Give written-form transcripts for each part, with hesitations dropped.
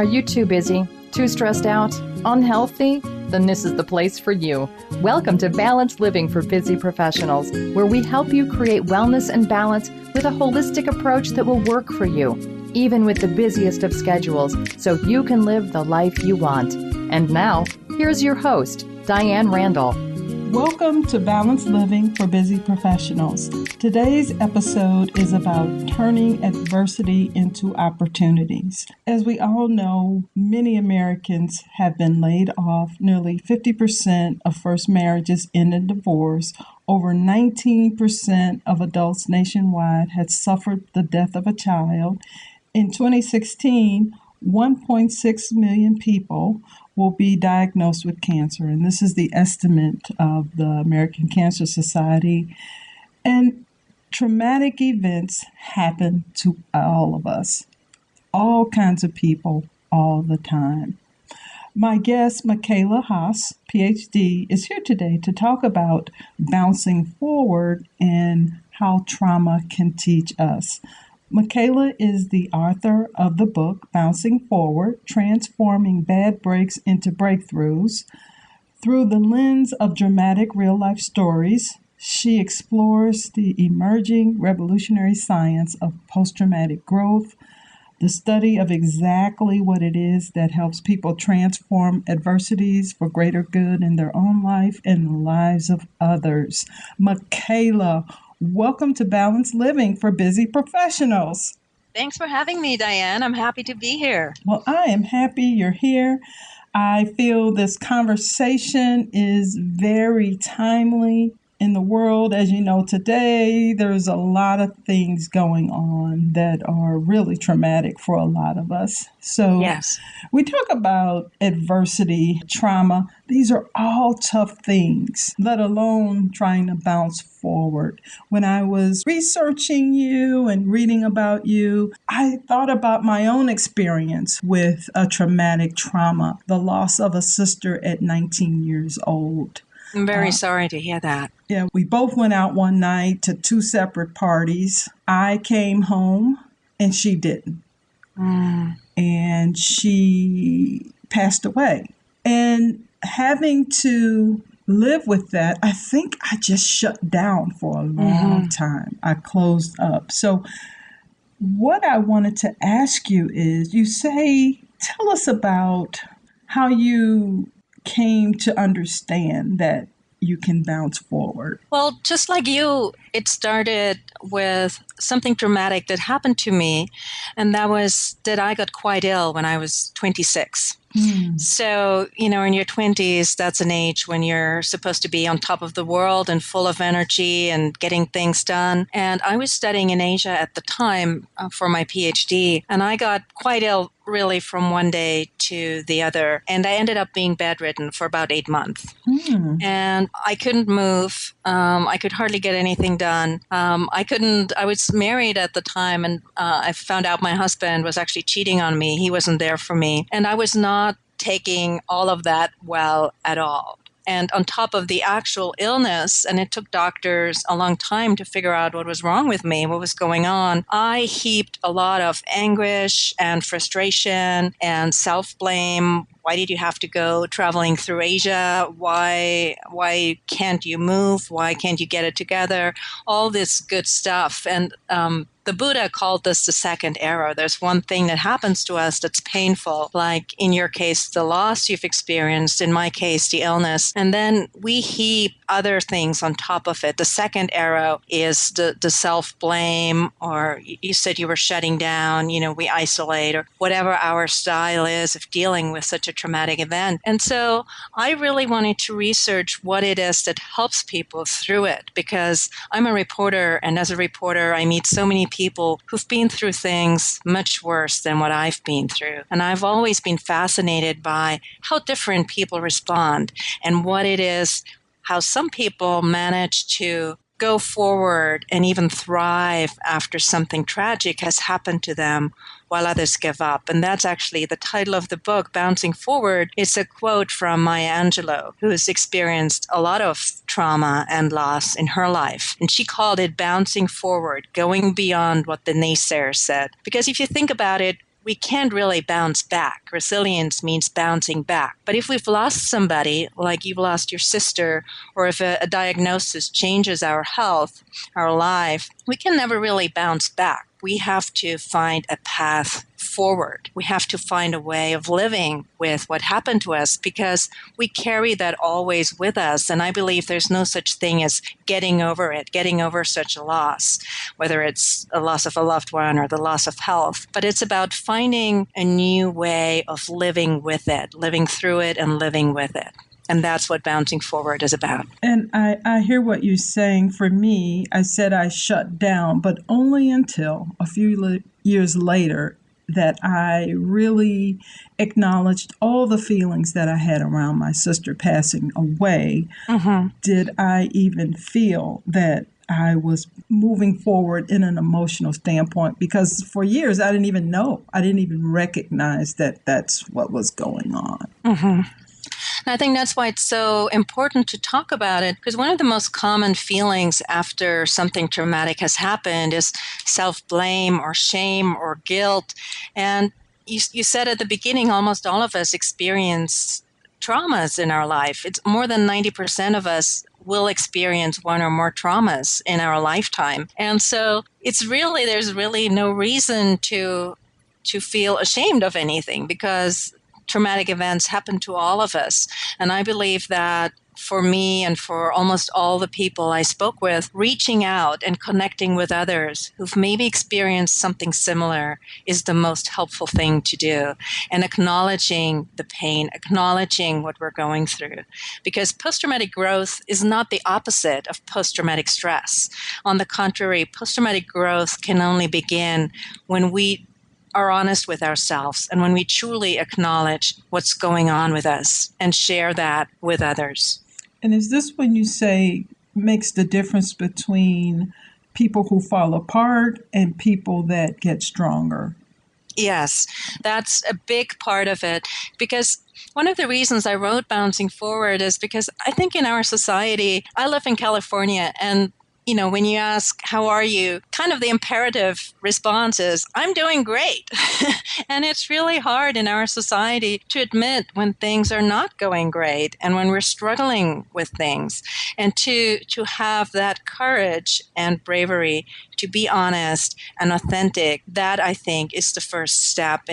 Are you too busy, too stressed out, unhealthy? Then this is the place for you. Welcome to Balanced Living for Busy Professionals, where we help you create wellness and balance with a holistic approach that will work for you, even with the busiest of schedules, so you can live the life you want. And now, here's your host, Diane Randall. Welcome to Balanced Living for Busy Professionals. Today's episode is about turning adversity into opportunities. As we all know, many Americans have been laid off. Nearly 50% of first marriages end in divorce. Over 19% of adults nationwide had suffered the death of a child. In 2016, 1.6 million people will be diagnosed with cancer, and this is the estimate of the American Cancer Society. And traumatic events happen to all of us, all kinds of people, all the time. My guest, Michaela Haas, PhD, is here today to talk about bouncing forward and how trauma can teach us. Michaela is the author of the book, Bouncing Forward, Transforming Bad Breaks into Breakthroughs. Through the lens of dramatic real-life stories, she explores the emerging revolutionary science of post-traumatic growth, the study of exactly what it is that helps people transform adversities for greater good in their own life and the lives of others. Michaela, welcome to Balanced Living for Busy Professionals. Thanks for having me, Diane. I'm happy to be here. Well, I am happy you're here. I feel this conversation is very timely in the world. As you know, today there's a lot of things going on that are really traumatic for a lot of us. So yes, we talk about adversity, trauma. These are all tough things, let alone trying to bounce forward. When I was researching you and reading about you, I thought about my own experience with a traumatic trauma, the loss of a sister at 19 years old. I'm very sorry to hear that. Yeah, we both went out one night to two separate parties. I came home and she didn't. And she passed away. And having to live with that, I think I just shut down for a long time. I closed up. So what I wanted to ask you is, tell us about how you came to understand that you can bounce forward. Well, just like you, it started with something dramatic that happened to me, and that was that I got quite ill when I was 26. So, in your 20s, that's an age when you're supposed to be on top of the world and full of energy and getting things done. And I was studying in Asia at the time for my PhD, and I got quite ill really from one day to the other. And I ended up being bedridden for about 8 months. And I couldn't move. I could hardly get anything done. I was married at the time, and I found out my husband was actually cheating on me. He wasn't there for me. And I was not taking all of that well at all. And on top of the actual illness, and it took doctors a long time to figure out what was wrong with me, what was going on, I heaped a lot of anguish and frustration and self-blame. Why did you have to go traveling through Asia? Why can't you move? Why can't you get it together? All this good stuff. And the Buddha called this the second arrow. There's one thing that happens to us that's painful, like in your case, the loss you've experienced, in my case, the illness. And then we heap other things on top of it. The second arrow is the self-blame, or you said you were shutting down, we isolate, or whatever our style is of dealing with such a traumatic event. And so I really wanted to research what it is that helps people through it, because I'm a reporter, and as a reporter, I meet so many people who've been through things much worse than what I've been through. And I've always been fascinated by how different people respond and what it is, how some people manage to go forward and even thrive after something tragic has happened to them, while others give up. And that's actually the title of the book, Bouncing Forward. It's a quote from Maya Angelou, who's experienced a lot of trauma and loss in her life. And she called it bouncing forward, going beyond what the naysayers said. Because if you think about it, we can't really bounce back. Resilience means bouncing back. But if we've lost somebody, like you've lost your sister, or if a diagnosis changes our health, our life, we can never really bounce back. We have to find a path forward. We have to find a way of living with what happened to us, because we carry that always with us. And I believe there's no such thing as getting over it, getting over such a loss, whether it's a loss of a loved one or the loss of health. But it's about finding a new way of living with it, living through it and living with it. And that's what bouncing forward is about. And I hear what you're saying. For me, I said I shut down, but only until a few years later that I really acknowledged all the feelings that I had around my sister passing away. Mm-hmm. Did I even feel that I was moving forward in an emotional standpoint? Because for years, I didn't even know. I didn't even recognize that that's what was going on. Mm-hmm. And I think that's why it's so important to talk about it, because one of the most common feelings after something traumatic has happened is self-blame or shame or guilt. And you said at the beginning, almost all of us experience traumas in our life. It's more than 90% of us will experience one or more traumas in our lifetime. And so there's really no reason to feel ashamed of anything, because traumatic events happen to all of us. And I believe that for me and for almost all the people I spoke with, reaching out and connecting with others who've maybe experienced something similar is the most helpful thing to do. And acknowledging the pain, acknowledging what we're going through. Because post-traumatic growth is not the opposite of post-traumatic stress. On the contrary, post-traumatic growth can only begin when we are honest with ourselves and when we truly acknowledge what's going on with us and share that with others. And is this when you say makes the difference between people who fall apart and people that get stronger? Yes, that's a big part of it, because one of the reasons I wrote Bouncing Forward is because I think in our society, I live in California, and when you ask, how are you? Kind of the imperative response is, I'm doing great. And it's really hard in our society to admit when things are not going great and when we're struggling with things. And to have that courage and bravery to be honest and authentic, that I think is the first step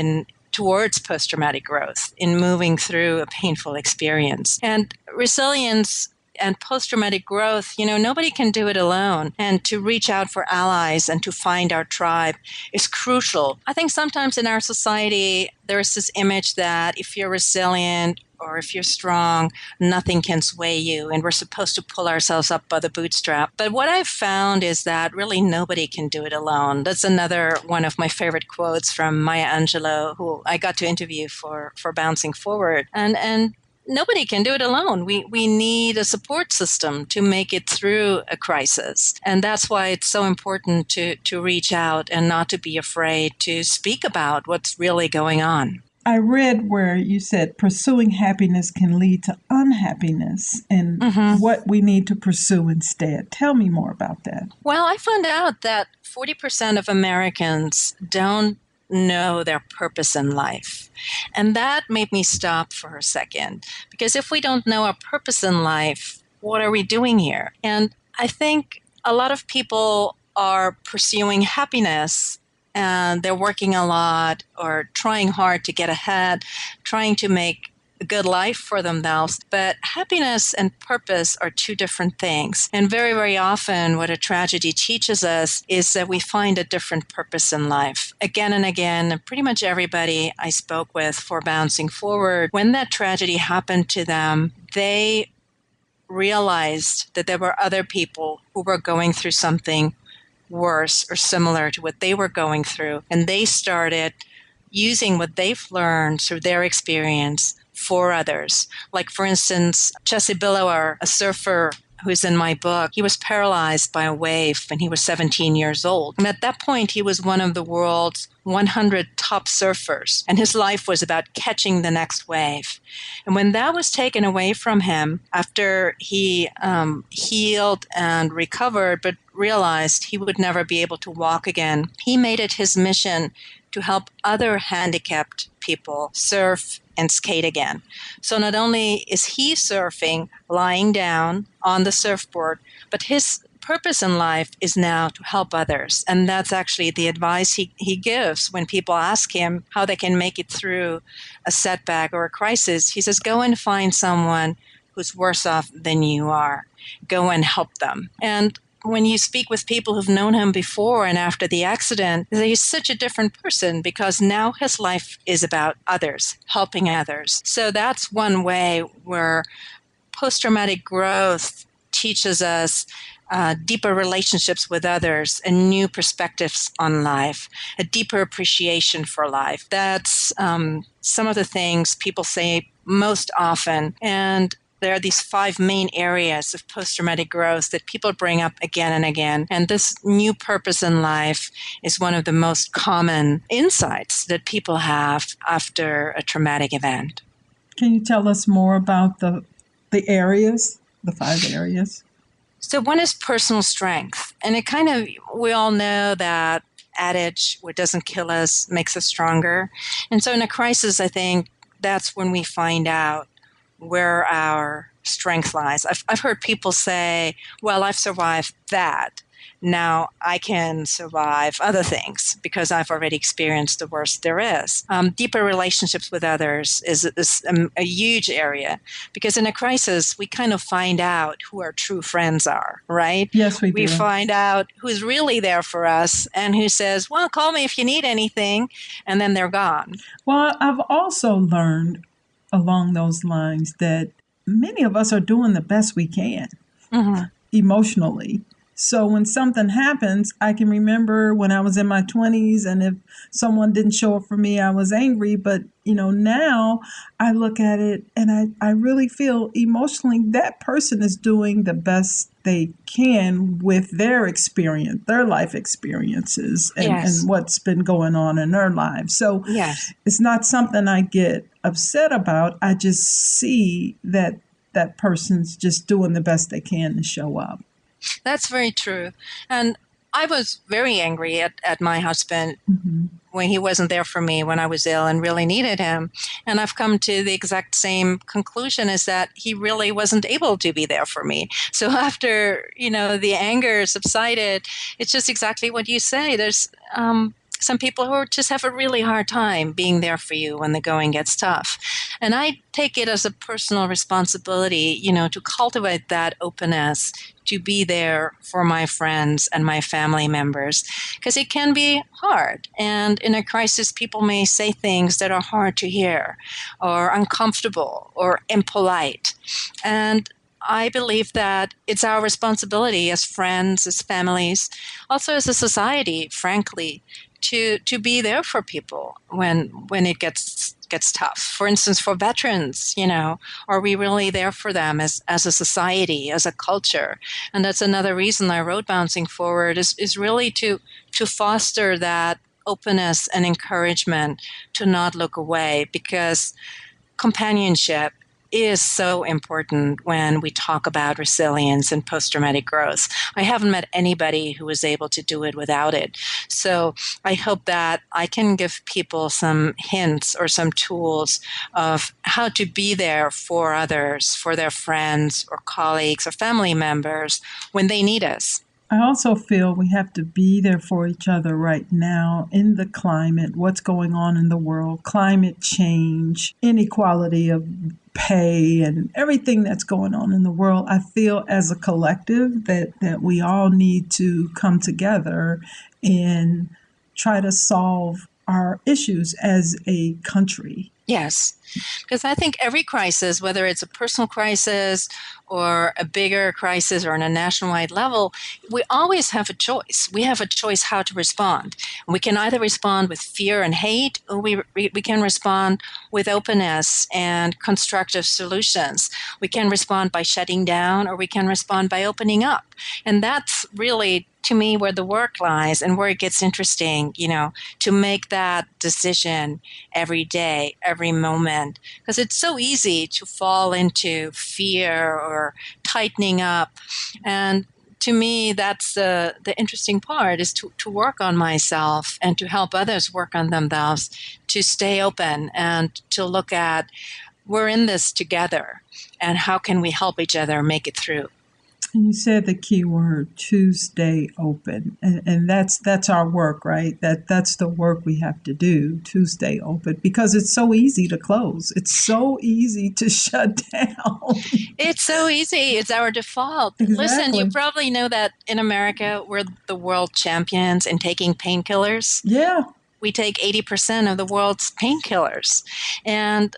towards post-traumatic growth, in moving through a painful experience. And resilience and post-traumatic growth, nobody can do it alone. And to reach out for allies and to find our tribe is crucial. I think sometimes in our society, there's this image that if you're resilient or if you're strong, nothing can sway you, and we're supposed to pull ourselves up by the bootstrap. But what I've found is that really nobody can do it alone. That's another one of my favorite quotes from Maya Angelou, who I got to interview for Bouncing Forward. And nobody can do it alone. We need a support system to make it through a crisis. And that's why it's so important to reach out and not to be afraid to speak about what's really going on. I read where you said pursuing happiness can lead to unhappiness, and what we need to pursue instead. Tell me more about that. Well, I found out that 40% of Americans don't know their purpose in life. And that made me stop for a second, because if we don't know our purpose in life, what are we doing here? And I think a lot of people are pursuing happiness, and they're working a lot or trying hard to get ahead, trying to make a good life for themselves. But happiness and purpose are two different things. And very, very often what a tragedy teaches us is that we find a different purpose in life. Again and again, pretty much everybody I spoke with for Bouncing Forward, when that tragedy happened to them, they realized that there were other people who were going through something worse or similar to what they were going through. And they started using what they've learned through their experience for others. Like, for instance, Jesse Billower, a surfer who's in my book, he was paralyzed by a wave when he was 17 years old. And at that point, he was one of the world's 100 top surfers, and his life was about catching the next wave. And when that was taken away from him, after he healed and recovered, but realized he would never be able to walk again, he made it his mission to help other handicapped people surf and skate again. So not only is he surfing, lying down on the surfboard, but his purpose in life is now to help others. And that's actually the advice he gives when people ask him how they can make it through a setback or a crisis. He says, go and find someone who's worse off than you are. Go and help them. And when you speak with people who've known him before and after the accident, he's such a different person because now his life is about others, helping others. So that's one way where post-traumatic growth teaches us deeper relationships with others and new perspectives on life, a deeper appreciation for life. That's some of the things people say most often. And there are these 5 main areas of post-traumatic growth that people bring up again and again. And this new purpose in life is one of the most common insights that people have after a traumatic event. Can you tell us more about the areas, the 5 areas? So one is personal strength. And it kind of, we all know that adage, what doesn't kill us makes us stronger. And so in a crisis, I think that's when we find out where our strength lies. I've heard people say, well, I've survived that. Now I can survive other things because I've already experienced the worst there is. Deeper relationships with others is a huge area because in a crisis, we kind of find out who our true friends are, right? Yes, we do. We find out who's really there for us and who says, well, call me if you need anything, and then they're gone. Well, I've also learned along those lines that many of us are doing the best we can emotionally. So when something happens, I can remember when I was in my 20s and if someone didn't show up for me, I was angry. But, now I look at it and I really feel emotionally that person is doing the best they can with their experience, their life experiences and what's been going on in their lives. So it's not something I get upset about. I just see that that person's just doing the best they can to show up. That's very true. And I was very angry at my husband when he wasn't there for me when I was ill and really needed him. And I've come to the exact same conclusion is that he really wasn't able to be there for me. So after, the anger subsided, it's just exactly what you say. There's some people who just have a really hard time being there for you when the going gets tough. And I take it as a personal responsibility, to cultivate that openness, to be there for my friends and my family members, because it can be hard. And in a crisis, people may say things that are hard to hear or uncomfortable or impolite. And I believe that it's our responsibility as friends, as families, also as a society, frankly, to be there for people when it gets tough. For instance, for veterans, are we really there for them as a society, as a culture? And that's another reason I wrote Bouncing Forward is really to foster that openness and encouragement to not look away, because companionship is so important when we talk about resilience and post-traumatic growth. I haven't met anybody who was able to do it without it. So I hope that I can give people some hints or some tools of how to be there for others, for their friends or colleagues or family members when they need us. I also feel we have to be there for each other right now in the climate, what's going on in the world, climate change, inequality of pay, and everything that's going on in the world. I feel as a collective that we all need to come together and try to solve our issues as a country. Yes, because I think every crisis, whether it's a personal crisis or a bigger crisis or on a nationwide level, we always have a choice. We have a choice how to respond. We can either respond with fear and hate, or we can respond with openness and constructive solutions. We can respond by shutting down, or we can respond by opening up. And that's really, to me, where the work lies and where it gets interesting, to make that decision every day, every moment. Because it's so easy to fall into fear or tightening up. And to me, that's the interesting part, is to work on myself and to help others work on themselves, to stay open and to look at, we're in this together, and how can we help each other make it through? And you said the key word, to stay open. And that's our work, right? That's the work we have to do, to stay open, because it's so easy to close. It's so easy to shut down. It's so easy. It's our default. Exactly. Listen, you probably know that in America, we're the world champions in taking painkillers. Yeah. We take 80% of the world's painkillers. And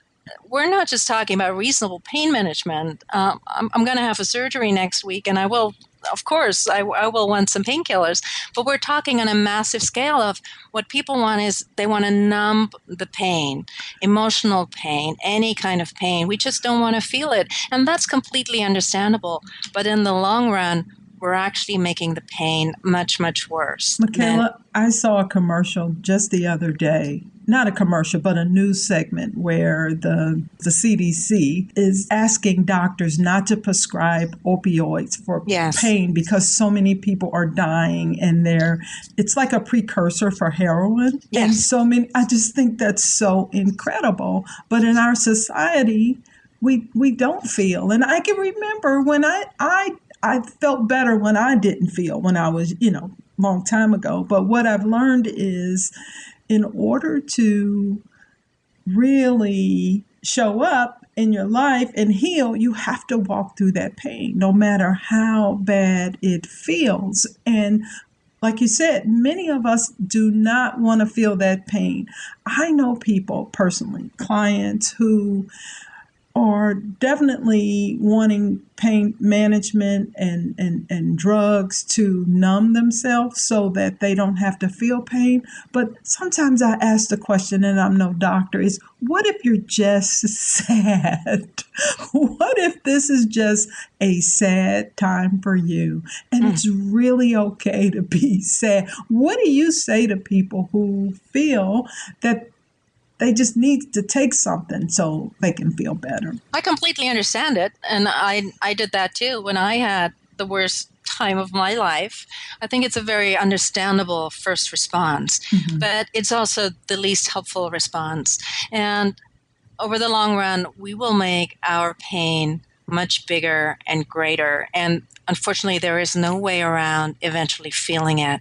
we're not just talking about reasonable pain management. I'm going to have a surgery next week, and I will, of course, I will want some painkillers. But we're talking on a massive scale of what people want is they want to numb the pain, emotional pain, any kind of pain. We just don't want to feel it. And that's completely understandable. But in the long run, we're actually making the pain much, much worse. Michaela, I saw a commercial just the other day. Not a commercial, but a news segment where the CDC is asking doctors not to prescribe opioids for pain because so many people are dying, and it's like a precursor for heroin. Yes. And so many, I just think that's so incredible. But in our society, we don't feel. And I can remember when I felt better when I didn't feel, when I was, long time ago. But what I've learned is, in order to really show up in your life and heal, you have to walk through that pain, no matter how bad it feels. And like you said, many of us do not want to feel that pain. I know people personally, clients who are definitely wanting pain management and drugs to numb themselves so that they don't have to feel pain. But sometimes I ask the question, and I'm no doctor, is what if you're just sad? What if this is just a sad time for you? And it's really okay to be sad. What do you say to people who feel that they just need to take something so they can feel better? I completely understand it. And I did that too when I had the worst time of my life. I think it's a very understandable first response, but it's also the least helpful response. And over the long run, we will make our pain much bigger and greater. And unfortunately, there is no way around eventually feeling it.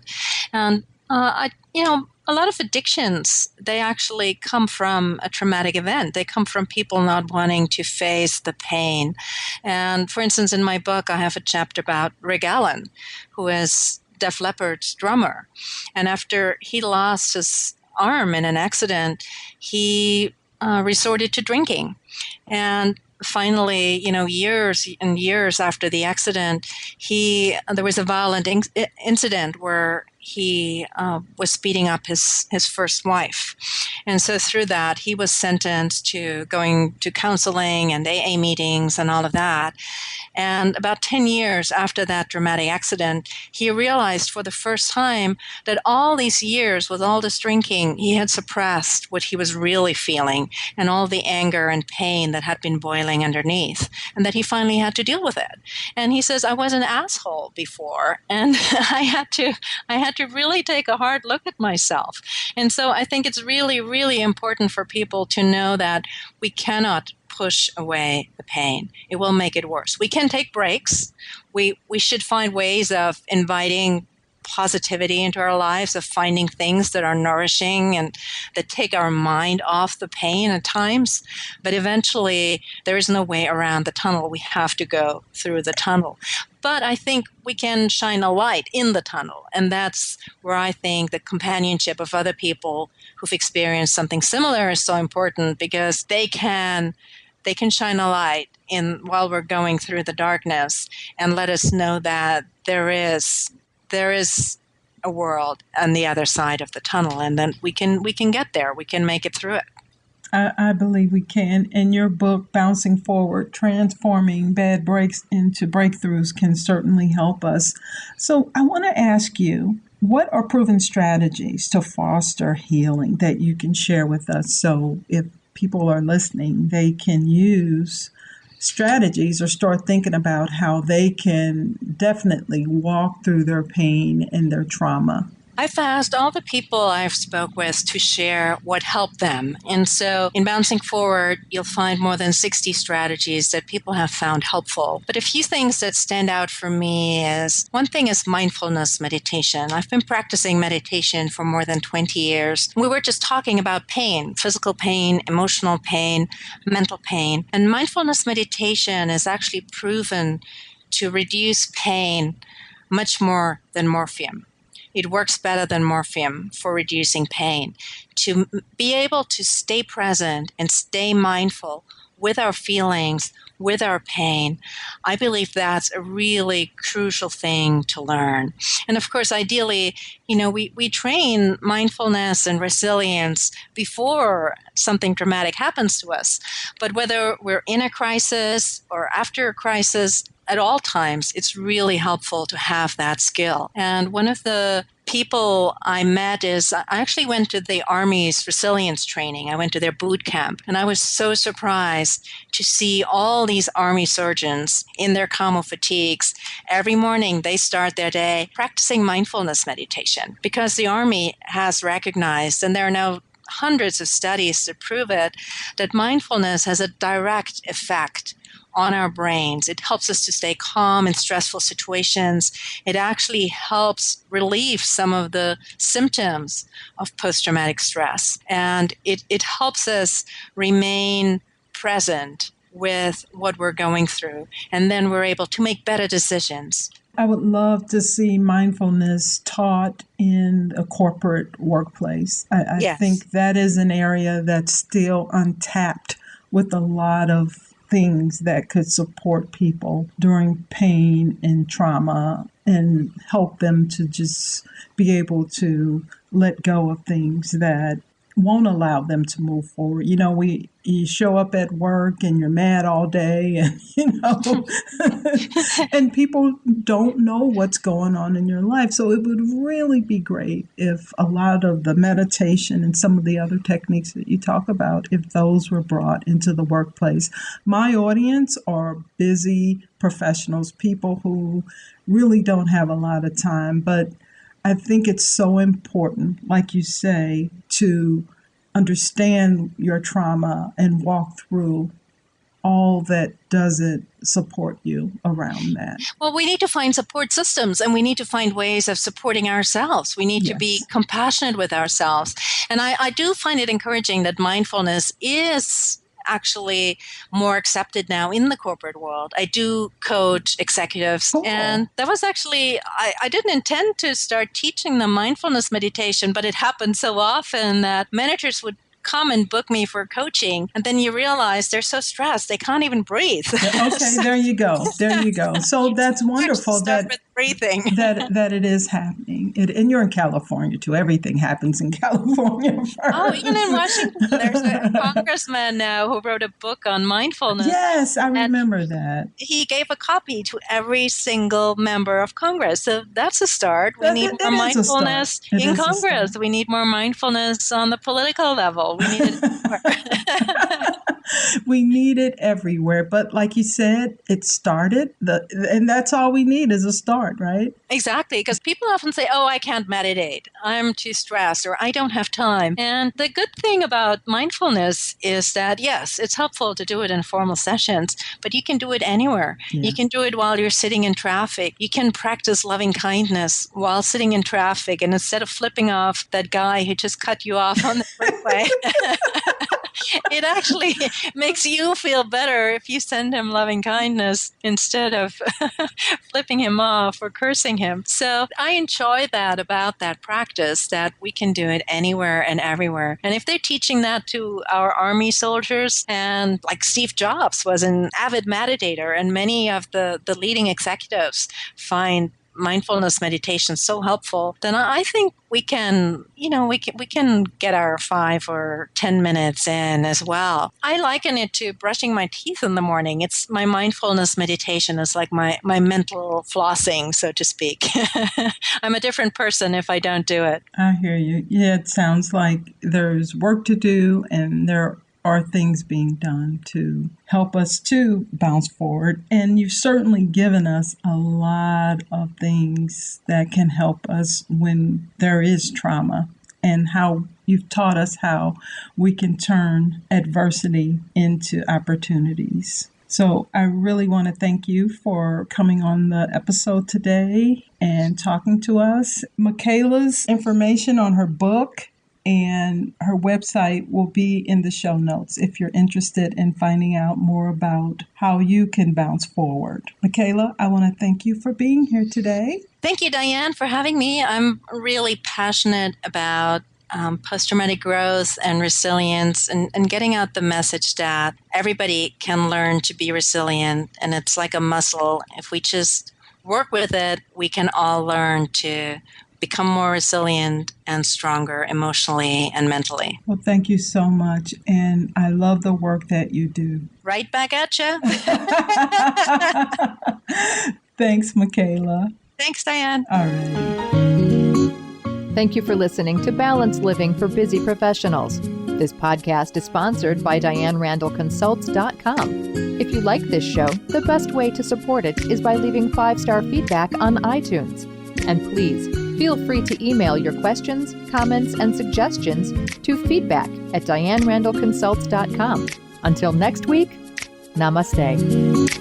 And a lot of addictions, they actually come from a traumatic event. They come from people not wanting to face the pain. And for instance, in my book, I have a chapter about Rick Allen, who is Def Leppard's drummer. And after he lost his arm in an accident, he resorted to drinking. And finally, years and years after the accident, there was a violent incident where he was beating up his first wife. And so through that, he was sentenced to going to counseling and AA meetings and all of that. And about 10 years after that dramatic accident, he realized for the first time that all these years with all this drinking, he had suppressed what he was really feeling and all the anger and pain that had been boiling underneath, and that he finally had to deal with it. And he says, I was an asshole before, and I had to really take a hard look at myself. And so I think it's really, really important for people to know that we cannot push away the pain. It will make it worse. We can take breaks. We should find ways of inviting positivity into our lives, of finding things that are nourishing and that take our mind off the pain at times. But eventually, there is no way around the tunnel. We have to go through the tunnel. But I think we can shine a light in the tunnel. And that's where I think the companionship of other people who've experienced something similar is so important, because they can shine a light while we're going through the darkness and let us know that there is a world on the other side of the tunnel, and then we can get there. We can make it through it. I believe we can. In your book, Bouncing Forward, Transforming Bad Breaks into Breakthroughs, can certainly help us. So I want to ask you, what are proven strategies to foster healing that you can share with us, so if people are listening, they can use strategies or start thinking about how they can definitely walk through their pain and their trauma? I've asked all the people I've spoke with to share what helped them. And so in Bouncing Forward, you'll find more than 60 strategies that people have found helpful. But a few things that stand out for me is one thing is mindfulness meditation. I've been practicing meditation for more than 20 years. We were just talking about pain, physical pain, emotional pain, mental pain. And mindfulness meditation is actually proven to reduce pain much more than morphine. It works better than morphine for reducing pain. To be able to stay present and stay mindful with our feelings, with our pain, I believe that's a really crucial thing to learn. And of course, ideally, we train mindfulness and resilience before something dramatic happens to us. But whether we're in a crisis or after a crisis, at all times, it's really helpful to have that skill. And one of the people I met is I actually went to the Army's resilience training. I went to their boot camp, and I was so surprised to see all these Army surgeons in their camo fatigues. Every morning, they start their day practicing mindfulness meditation because the Army has recognized, and there are now hundreds of studies to prove it, that mindfulness has a direct effect on our brains. It helps us to stay calm in stressful situations. It actually helps relieve some of the symptoms of post-traumatic stress. And it helps us remain present with what we're going through. And then we're able to make better decisions. I would love to see mindfulness taught in a corporate workplace. I Yes. think that is an area that's still untapped with a lot of things that could support people during pain and trauma and help them to just be able to let go of things that won't allow them to move forward. You show up at work and you're mad all day and, and people don't know what's going on in your life. So it would really be great if a lot of the meditation and some of the other techniques that you talk about, if those were brought into the workplace. My audience are busy professionals, people who really don't have a lot of time, but I think it's so important, like you say, to understand your trauma and walk through all that doesn't support you around that. Well, we need to find support systems and we need to find ways of supporting ourselves. We need to be compassionate with ourselves. And I do find it encouraging that mindfulness is actually more accepted now in the corporate world. I do coach executives, and that was actually, I didn't intend to start teaching them mindfulness meditation, but it happened so often that managers would come and book me for coaching, and then you realize they're so stressed they can't even breathe. Okay, there you go. So that's wonderful that breathing. that it is happening. And you're in California too. Everything happens in California first. Oh, even in Washington, there's a congressman now who wrote a book on mindfulness. Yes, I remember that. He gave a copy to every single member of Congress. So that's a start. We need more mindfulness in Congress. We need more mindfulness on the political level. We need it. We need it everywhere. But like you said, it started, and that's all we need is a start, right? Exactly, because people often say, oh, I can't meditate. I'm too stressed, or I don't have time. And the good thing about mindfulness is that, yes, it's helpful to do it in formal sessions, but you can do it anywhere. Yeah. You can do it while you're sitting in traffic. You can practice loving kindness while sitting in traffic. And instead of flipping off that guy who just cut you off on the freeway, it actually makes you feel better if you send him loving kindness instead of flipping him off or cursing him. So I enjoy that about that practice, that we can do it anywhere and everywhere. And if they're teaching that to our Army soldiers, and like Steve Jobs was an avid meditator, and many of the leading executives find mindfulness meditation so helpful, then I think we can get our 5 or 10 minutes in as well. I liken it to brushing my teeth in the morning. It's my mindfulness meditation is like my mental flossing, so to speak. I'm a different person if I don't do it. I hear you. Yeah, it sounds like there's work to do, and there are things being done to help us to bounce forward. And you've certainly given us a lot of things that can help us when there is trauma, and how you've taught us how we can turn adversity into opportunities. So I really want to thank you for coming on the episode today and talking to us. Michaela's information on her book and her website will be in the show notes if you're interested in finding out more about how you can bounce forward. Michaela, I want to thank you for being here today. Thank you, Diane, for having me. I'm really passionate about post-traumatic growth and resilience, and getting out the message that everybody can learn to be resilient, and it's like a muscle. If we just work with it, we can all learn to become more resilient and stronger emotionally and mentally. Well, thank you so much, and I love the work that you do. Right back at you. Thanks, Michaela. Thanks, Diane. All right. Thank you for listening to Balanced Living for Busy Professionals. This podcast is sponsored by DianeRandallConsults.com. If you like this show, the best way to support it is by leaving 5-star feedback on iTunes. And please, feel free to email your questions, comments, and suggestions to feedback@DianeRandallConsults.com. Until next week, namaste.